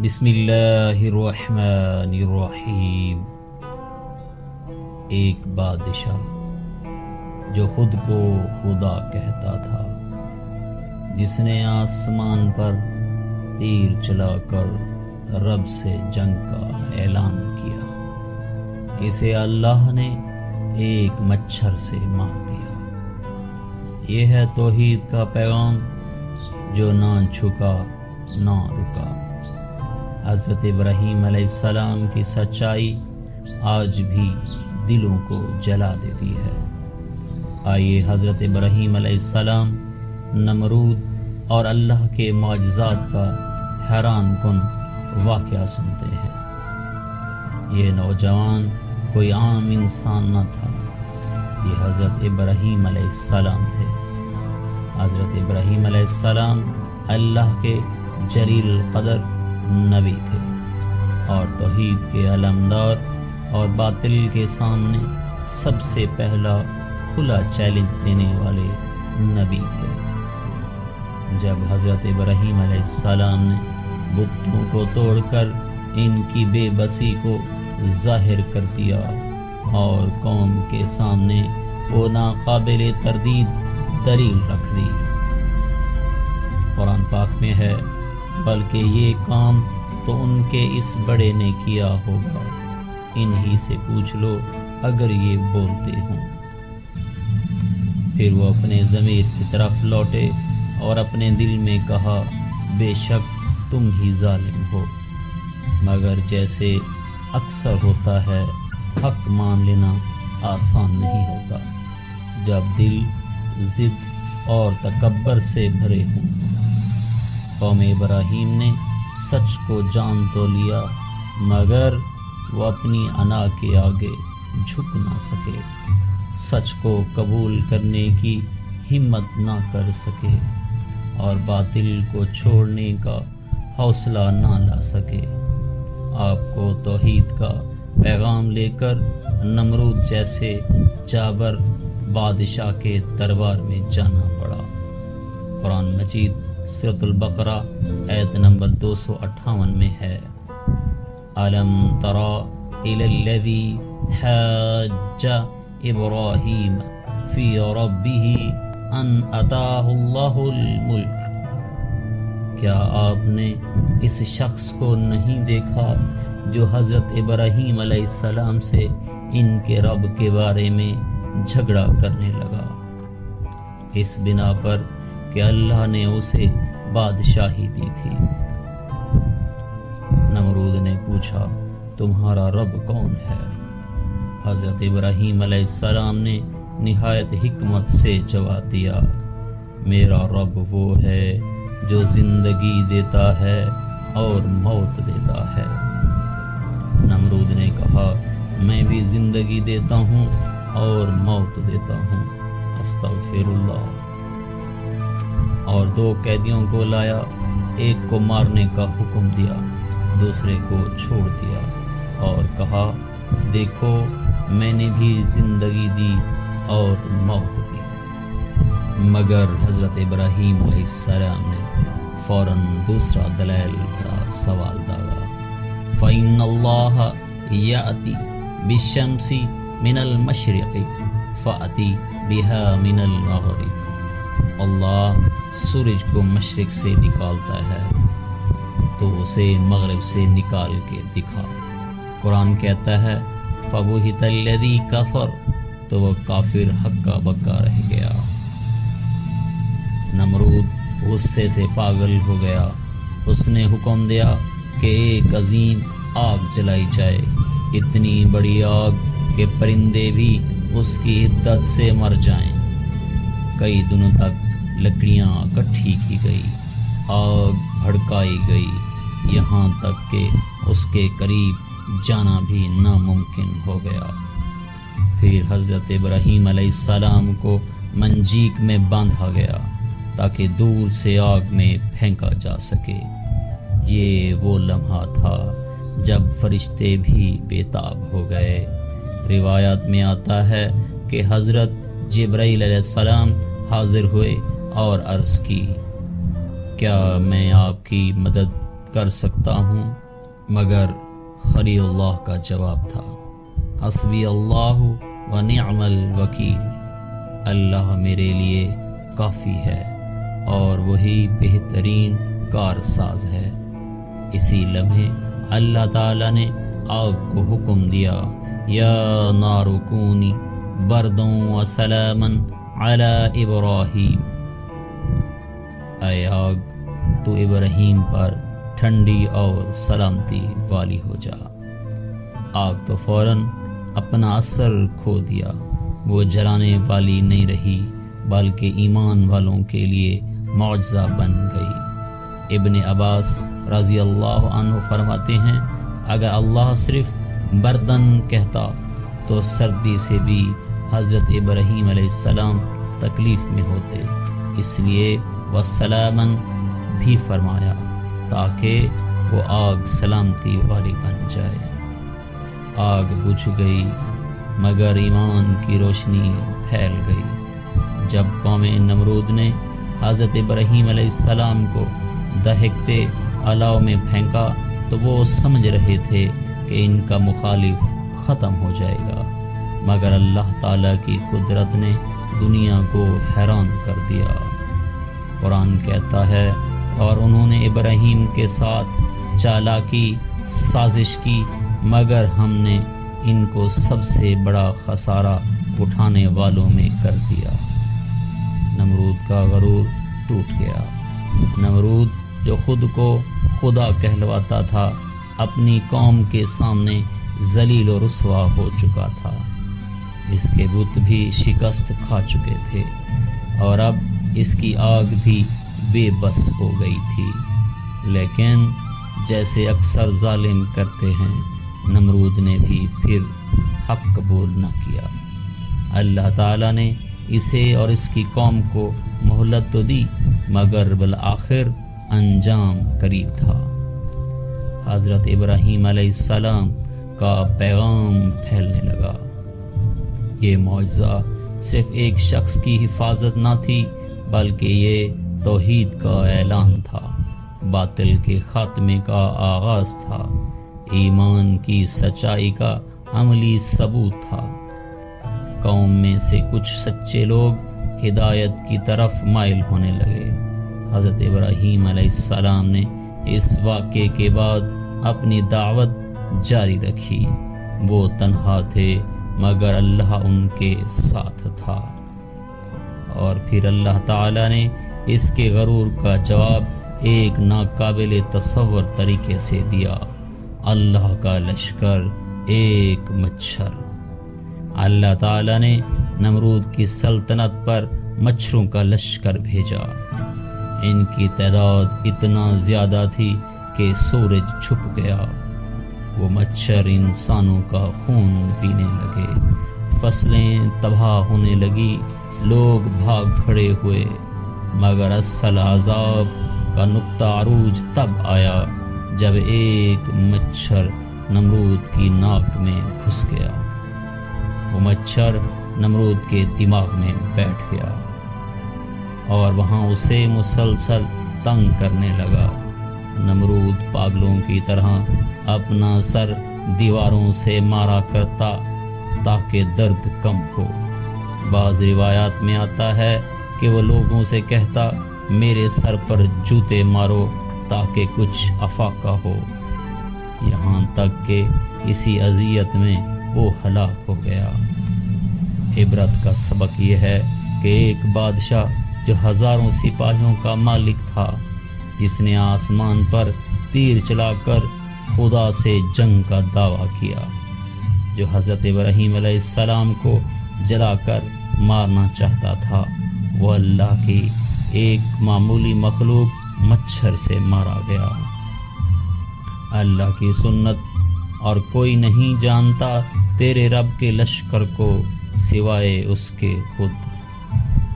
بسم اللہ الرحمن الرحیم۔ ایک بادشاہ جو خود کو خدا کہتا تھا، جس نے آسمان پر تیر چلا کر رب سے جنگ کا اعلان کیا، اسے اللہ نے ایک مچھر سے مار دیا۔ یہ ہے توحید کا پیغام جو نہ جھکا نہ رکا۔ حضرت ابراہیم علیہ السلام کی سچائی آج بھی دلوں کو جلا دیتی ہے۔ آئیے حضرت ابراہیم علیہ السلام، نمرود اور اللہ کے معجزات کا حیران کن واقعہ سنتے ہیں۔ یہ نوجوان کوئی عام انسان نہ تھا، یہ حضرت ابراہیم علیہ السلام تھے۔ حضرت ابراہیم علیہ السلام اللہ کے جلیل القدر نبی تھے اور توحید کے علمدار اور باطل کے سامنے سب سے پہلا کھلا چیلنج دینے والے نبی تھے۔ جب حضرت ابراہیم علیہ السلام نے بتوں کو توڑ کر ان کی بے بسی کو ظاہر کر دیا اور قوم کے سامنے وہ ناقابل تردید دلیل رکھ دی، قرآن پاک میں ہے، بلکہ یہ کام تو ان کے اس بڑے نے کیا ہوگا، انہی سے پوچھ لو اگر یہ بولتے ہوں۔ پھر وہ اپنے ضمیر کی طرف لوٹے اور اپنے دل میں کہا، بے شک تم ہی ظالم ہو، مگر جیسے اکثر ہوتا ہے حق مان لینا آسان نہیں ہوتا جب دل ضد اور تکبر سے بھرے ہوں۔ قوم ابراہیم نے سچ کو جان تو لیا، مگر وہ اپنی انا کے آگے جھک نہ سکے، سچ کو قبول کرنے کی ہمت نہ کر سکے اور باطل کو چھوڑنے کا حوصلہ نہ لا سکے۔ آپ کو توحید کا پیغام لے کر نمرود جیسے جابر بادشاہ کے دربار میں جانا پڑا۔ قرآن مجید سورۃ البقرہ آیت نمبر 258 میں ہے، أَلَمْ تَرَ إِلَى الَّذِي حَاجَّ إِبْرَاهِيمَ فِي رَبِّهِ أَنْ أَتَاهُ اللَّهُ الْمُلْكَ۔ کیا آپ نے اس شخص کو نہیں دیکھا جو حضرت ابراہیم علیہ السلام سے ان کے رب کے بارے میں جھگڑا کرنے لگا، اس بنا پر کہ اللہ نے اسے بادشاہی دی تھی۔ نمرود نے پوچھا، تمہارا رب کون ہے؟ حضرت ابراہیم علیہ السلام نے نہایت حکمت سے جواب دیا، میرا رب وہ ہے جو زندگی دیتا ہے اور موت دیتا ہے۔ نمرود نے کہا، میں بھی زندگی دیتا ہوں اور موت دیتا ہوں، استغفر اللہ۔ اور 2 قیدیوں کو لایا، ایک کو مارنے کا حکم دیا، دوسرے کو چھوڑ دیا اور کہا، دیکھو میں نے بھی زندگی دی اور موت دی۔ مگر حضرت ابراہیم علیہ السلام نے فوراً دوسرا دلیل بھرا سوال داغا، فَإِنَّ اللَّهَ يَأْتِي بِالشَّمْسِ مِنَ الْمَشْرِقِ فَأْتِي بِهَا مِنَ الْمَغْرِبِ۔ اللہ سورج کو مشرق سے نکالتا ہے تو اسے مغرب سے نکال کے دکھا۔ قرآن کہتا ہے، فَبُہِتَ الَّذِي كَفَرَ، تو وہ کافر ہکا بکا رہ گیا۔ نمرود غصے سے پاگل ہو گیا، اس نے حکم دیا کہ ایک عظیم آگ جلائی جائے، اتنی بڑی آگ کہ پرندے بھی اس کی حدت سے مر جائیں۔ کئی دنوں تک لکڑیاں اکٹھی کی گئی، آگ بھڑکائی گئی، یہاں تک کہ اس کے قریب جانا بھی ناممکن ہو گیا۔ پھر حضرت ابراہیم علیہ السلام کو منجیک میں باندھا گیا تاکہ دور سے آگ میں پھینکا جا سکے۔ یہ وہ لمحہ تھا جب فرشتے بھی بےتاب ہو گئے۔ روایات میں آتا ہے کہ حضرت جبرائیل علیہ السلام حاضر ہوئے اور عرض کی، کیا میں آپ کی مدد کر سکتا ہوں مگر خلیل اللہ کا جواب تھا، حسبی اللہ و نعم الوکیل، اللہ میرے لیے کافی ہے اور وہی بہترین کارساز ہے۔ اسی لمحے اللہ تعالیٰ نے آگ کو حکم دیا، یا نار کونی بردوں و سلاما علی ابراہیم، اے آگ تو ابراہیم پر ٹھنڈی اور سلامتی والی ہو جا۔ آگ تو فوراً اپنا اثر کھو دیا، وہ جلانے والی نہیں رہی بلکہ ایمان والوں کے لیے معجزہ بن گئی۔ ابن عباس رضی اللہ عنہ فرماتے ہیں، اگر اللہ صرف بردن کہتا تو سردی سے بھی حضرت ابراہیم علیہ السلام تکلیف میں ہوتے، اس لیے وسلامن بھی فرمایا تاکہ وہ آگ سلامتی والی بن جائے۔ آگ بجھ گئی مگر ایمان کی روشنی پھیل گئی۔ جب قوم نمرود نے حضرت ابراہیم علیہ السلام کو دہکتے الاؤ میں پھینکا تو وہ سمجھ رہے تھے کہ ان کا مخالف ختم ہو جائے گا، مگر اللہ تعالیٰ کی قدرت نے دنیا کو حیران کر دیا۔ قرآن کہتا ہے، اور انہوں نے ابراہیم کے ساتھ چالاکی سازش کی مگر ہم نے ان کو سب سے بڑا خسارہ اٹھانے والوں میں کر دیا۔ نمرود کا غرور ٹوٹ گیا۔ نمرود جو خود کو خدا کہلواتا تھا، اپنی قوم کے سامنے ذلیل و رسوا ہو چکا تھا۔ اس کے بت بھی شکست کھا چکے تھے اور اب اس کی آگ بھی بے بس ہو گئی تھی۔ لیکن جیسے اکثر ظالم کرتے ہیں، نمرود نے بھی پھر حق قبول نہ کیا۔ اللہ تعالیٰ نے اسے اور اس کی قوم کو مہلت تو دی مگر بالآخر انجام قریب تھا۔ حضرت ابراہیم علیہ السلام کا پیغام پھیلنے لگا۔ یہ معجزہ صرف ایک شخص کی حفاظت نہ تھی بلکہ یہ توحید کا اعلان تھا، باطل کے خاتمے کا آغاز تھا، ایمان کی سچائی کا عملی ثبوت تھا۔ قوم میں سے کچھ سچے لوگ ہدایت کی طرف مائل ہونے لگے۔ حضرت ابراہیم علیہ السلام نے اس واقعے کے بعد اپنی دعوت جاری رکھی۔ وہ تنہا تھے مگر اللہ ان کے ساتھ تھا۔ اور پھر اللہ تعالیٰ نے اس کے غرور کا جواب ایک ناقابل تصور طریقے سے دیا۔ اللہ کا لشکر ایک مچھر۔ اللہ تعالیٰ نے نمرود کی سلطنت پر مچھروں کا لشکر بھیجا۔ ان کی تعداد اتنا زیادہ تھی کہ سورج چھپ گیا۔ وہ مچھر انسانوں کا خون پینے لگے، فصلیں تباہ ہونے لگی، لوگ بھاگ کھڑے ہوئے، مگر اصل عذاب کا نقطہ عروج تب آیا جب ایک مچھر نمرود کی ناک میں گھس گیا۔ وہ مچھر نمرود کے دماغ میں بیٹھ گیا اور وہاں اسے مسلسل تنگ کرنے لگا۔ نمرود پاگلوں کی طرح اپنا سر دیواروں سے مارا کرتا تاکہ درد کم ہو۔ بعض روایات میں آتا ہے کہ وہ لوگوں سے کہتا، میرے سر پر جوتے مارو تاکہ کچھ افاقہ ہو، یہاں تک کہ اسی اذیت میں وہ ہلاک ہو گیا۔ عبرت کا سبق یہ ہے کہ ایک بادشاہ جو ہزاروں سپاہیوں کا مالک تھا، جس نے آسمان پر تیر چلا کر خدا سے جنگ کا دعویٰ کیا، جو حضرت ابراہیم علیہ السلام کو جلا کر مارنا چاہتا تھا، وہ اللہ کی ایک معمولی مخلوق مچھر سے مارا گیا۔ اللہ کی سنت اور کوئی نہیں جانتا تیرے رب کے لشکر کو سوائے اس کے خود۔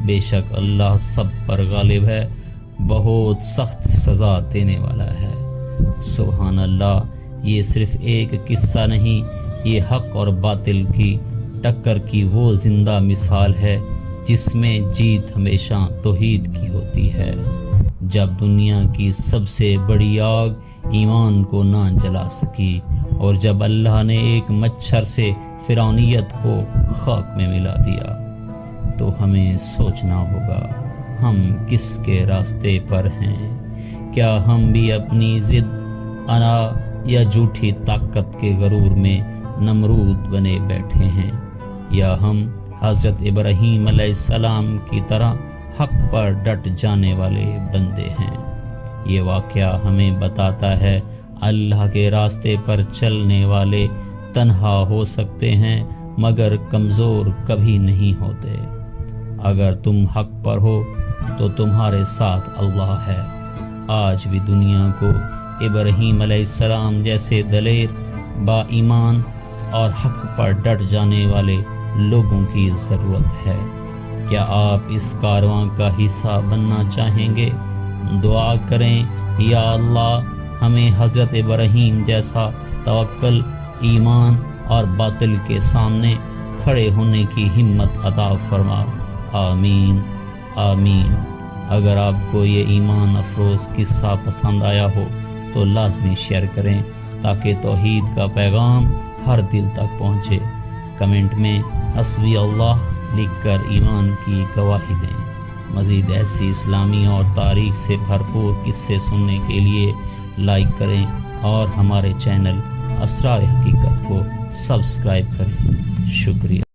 بے شک اللہ سب پر غالب ہے، بہت سخت سزا دینے والا ہے۔ سبحان اللہ، یہ صرف ایک قصہ نہیں، یہ حق اور باطل کی ٹکر کی وہ زندہ مثال ہے جس میں جیت ہمیشہ توحید کی ہوتی ہے۔ جب دنیا کی سب سے بڑی آگ ایمان کو نہ جلا سکی، اور جب اللہ نے ایک مچھر سے فرعونیت کو خاک میں ملا دیا، تو ہمیں سوچنا ہوگا ہم کس کے راستے پر ہیں۔ کیا ہم بھی اپنی ضد، انا یا جھوٹی طاقت کے غرور میں نمرود بنے بیٹھے ہیں، یا ہم حضرت ابراہیم علیہ السلام کی طرح حق پر ڈٹ جانے والے بندے ہیں؟ یہ واقعہ ہمیں بتاتا ہے اللہ کے راستے پر چلنے والے تنہا ہو سکتے ہیں مگر کمزور کبھی نہیں ہوتے۔ اگر تم حق پر ہو تو تمہارے ساتھ اللہ ہے۔ آج بھی دنیا کو ابراہیم علیہ السلام جیسے دلیر، با ایمان اور حق پر ڈٹ جانے والے لوگوں کی ضرورت ہے۔ کیا آپ اس کارواں کا حصہ بننا چاہیں گے؟ دعا کریں، یا اللہ ہمیں حضرت ابراہیم جیسا توکل، ایمان اور باطل کے سامنے کھڑے ہونے کی ہمت عطا فرما۔ آمین آمین۔ اگر آپ کو یہ ایمان افروز قصہ پسند آیا ہو تو لازمی شیئر کریں تاکہ توحید کا پیغام ہر دل تک پہنچے۔ کمنٹ میں حسبی اللہ لکھ کر ایمان کی گواہی دیں۔ مزید ایسی اسلامی اور تاریخ سے بھرپور قصے سننے کے لیے لائک کریں اور ہمارے چینل اسرار حقیقت کو سبسکرائب کریں۔ شکریہ۔